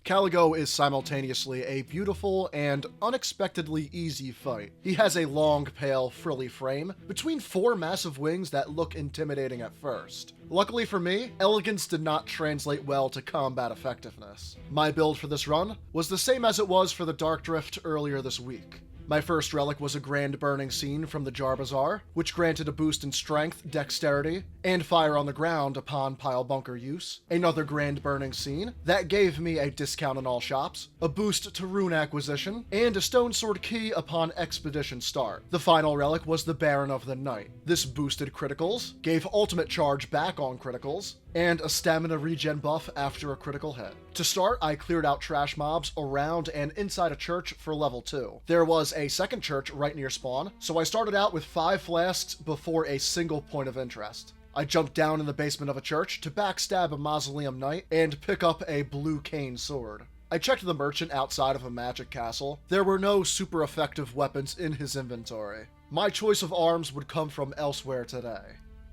Caligo is simultaneously a beautiful and unexpectedly easy fight. He has a long, pale, frilly frame, between 4 massive wings that look intimidating at first. Luckily for me, elegance did not translate well to combat effectiveness. My build for this run was the same as it was for the Dark Drift earlier this week. My first relic was a Grand Burning Scene from the Jar Bazaar, which granted a boost in strength, dexterity, and fire on the ground upon pile bunker use. Another Grand Burning Scene that gave me a discount in all shops, a boost to rune acquisition, and a stone sword key upon expedition start. The final relic was the Baron of the Night. This boosted criticals, gave ultimate charge back on criticals, and a stamina regen buff after a critical hit. To start, I cleared out trash mobs around and inside a church for level 2. There was a second church right near spawn, so I started out with 5 flasks before a single point of interest. I jumped down in the basement of a church to backstab a mausoleum knight and pick up a blue cane sword. I checked the merchant outside of a magic castle. There were no super effective weapons in his inventory. My choice of arms would come from elsewhere today.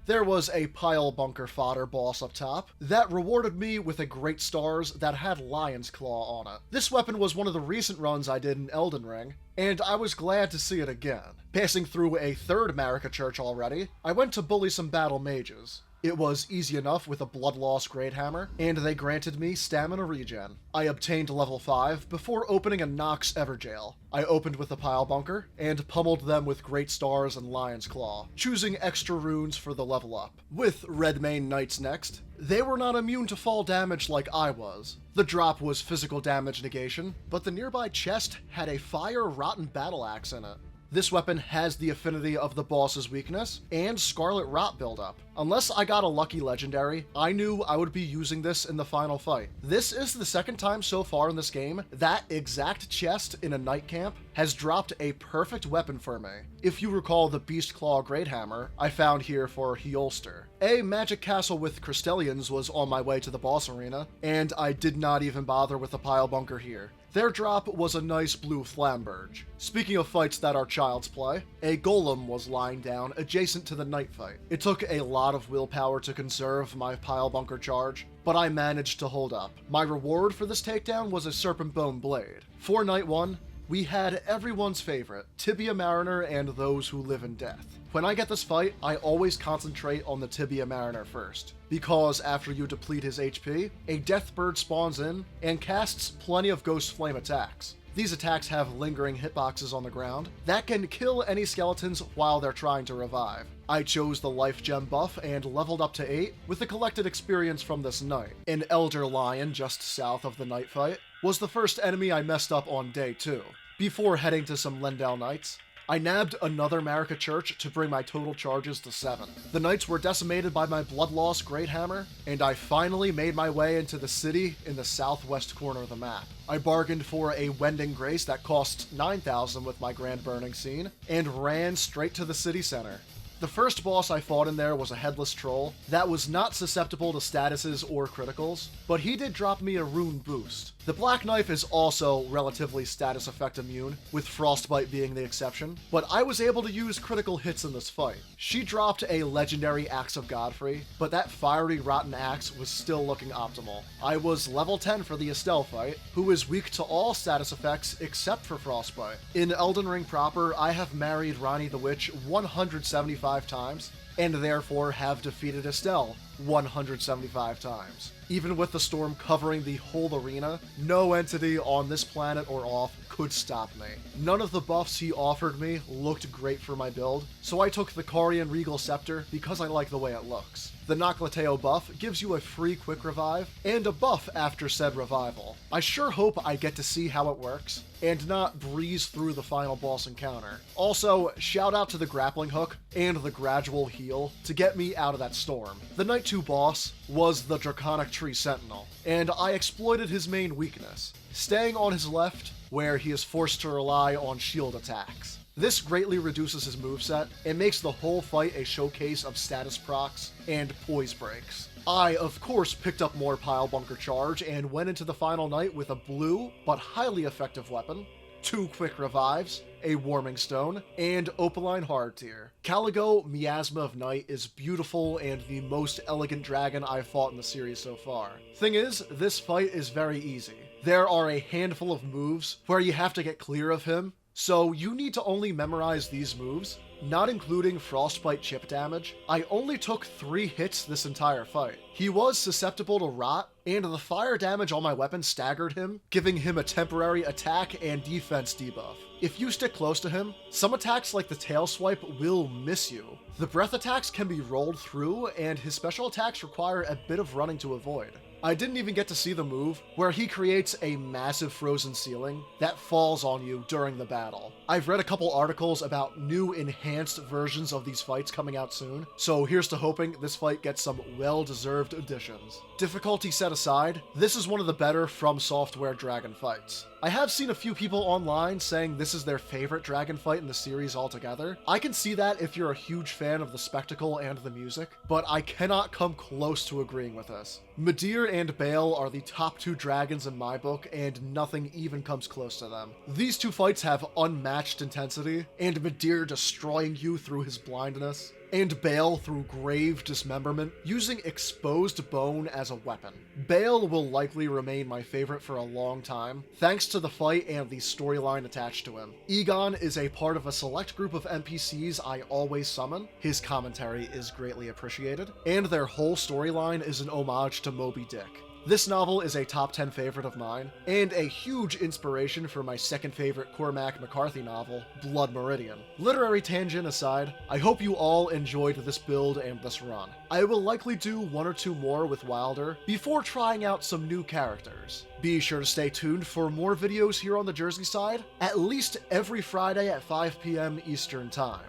There was a pile bunker fodder boss up top that rewarded me with a great stars that had lion's claw on it. This weapon was one of the recent runs I did in Elden Ring, and I was glad to see it again. Passing through a third Marika church already, I went to bully some battle mages. It was easy enough with a blood loss great hammer, and they granted me stamina regen. I obtained level 5 before opening a Nox Everjail. I opened with a pile bunker, and pummeled them with great stars and lion's claw, choosing extra runes for the level up. With Redmane Knights next, they were not immune to fall damage like I was. The drop was physical damage negation, but the nearby chest had a fire rotten battle axe in it. This weapon has the affinity of the boss's weakness and Scarlet Rot buildup. Unless I got a lucky legendary, I knew I would be using this in the final fight. This is the second time so far in this game that exact chest in a night camp has dropped a perfect weapon for me. If you recall the Beast Claw Great Hammer I found here for Heolster. A magic castle with Crystallians was on my way to the boss arena, and I did not even bother with a pile bunker here. Their drop was a nice blue Flamberge. Speaking of fights that are child's play, a golem was lying down adjacent to the night fight. It took a lot of willpower to conserve my pile bunker charge, but I managed to hold up. My reward for this takedown was a Serpent Bone Blade. For night 1, we had everyone's favorite, Tibia Mariner and Those Who Live in Death. When I get this fight, I always concentrate on the Tibia Mariner first, because after you deplete his HP, a Deathbird spawns in and casts plenty of Ghost Flame attacks. These attacks have lingering hitboxes on the ground that can kill any skeletons while they're trying to revive. I chose the life gem buff and leveled up to 8 with the collected experience from this night. An Elder Lion just south of the night fight was the first enemy I messed up on day 2. Before heading to some Lendal Knights, I nabbed another Marika church to bring my total charges to 7. The knights were decimated by my blood loss great hammer, and I finally made my way into the city in the southwest corner of the map. I bargained for a Wending Grace that cost 9,000 with my Grand Burning Scene, and ran straight to the city center. The first boss I fought in there was a headless troll that was not susceptible to statuses or criticals, but he did drop me a rune boost. The Black Knife is also relatively status effect immune, with Frostbite being the exception, but I was able to use critical hits in this fight. She dropped a legendary Axe of Godfrey, but that fiery rotten axe was still looking optimal. I was level 10 for the Astel fight, who is weak to all status effects except for Frostbite. In Elden Ring proper, I have married Ranni the Witch 175 times, and therefore have defeated Astel 175 times. Even with the storm covering the whole arena, no entity on this planet or off could stop me. None of the buffs he offered me looked great for my build, so I took the Carian Regal Scepter because I like the way it looks. The Noclateo buff gives you a free quick revive, and a buff after said revival. I sure hope I get to see how it works, and not breeze through the final boss encounter. Also, shout out to the grappling hook and the gradual heal to get me out of that storm. The Night 2 boss was the Draconic Tree Sentinel, and I exploited his main weakness, staying on his left, where he is forced to rely on shield attacks. This greatly reduces his moveset and makes the whole fight a showcase of status procs and poise breaks. I, of course, picked up more pile bunker charge and went into the final night with a blue but highly effective weapon, 2 quick revives, a warming stone, and Opaline Hardtear. Caliggo, Miasma of Night, is beautiful and the most elegant dragon I've fought in the series so far. Thing is, this fight is very easy. There are a handful of moves where you have to get clear of him, so you need to only memorize these moves, not including frostbite chip damage. I only took 3 hits this entire fight. He was susceptible to rot, and the fire damage on my weapon staggered him, giving him a temporary attack and defense debuff. If you stick close to him, some attacks like the tail swipe will miss you. The breath attacks can be rolled through, and his special attacks require a bit of running to avoid. I didn't even get to see the move where he creates a massive frozen ceiling that falls on you during the battle. I've read a couple articles about new enhanced versions of these fights coming out soon, so here's to hoping this fight gets some well-deserved additions. Difficulty set aside, this is one of the better From Software dragon fights. I have seen a few people online saying this is their favorite dragon fight in the series altogether. I can see that if you're a huge fan of the spectacle and the music, but I cannot come close to agreeing with this. Midir and Bale are the top 2 dragons in my book, and nothing even comes close to them. These 2 fights have unmatched intensity, and Midir destroying you through his blindness, and Bale through grave dismemberment, using exposed bone as a weapon. Bale will likely remain my favorite for a long time, thanks to the fight and the storyline attached to him. Egon is a part of a select group of NPCs I always summon, his commentary is greatly appreciated, and their whole storyline is an homage to Moby Dick. This novel is a top 10 favorite of mine, and a huge inspiration for my second favorite Cormac McCarthy novel, Blood Meridian. Literary tangent aside, I hope you all enjoyed this build and this run. I will likely do 1 or 2 more with Wilder before trying out some new characters. Be sure to stay tuned for more videos here on the Jersey Side, at least every Friday at 5 p.m. Eastern Time.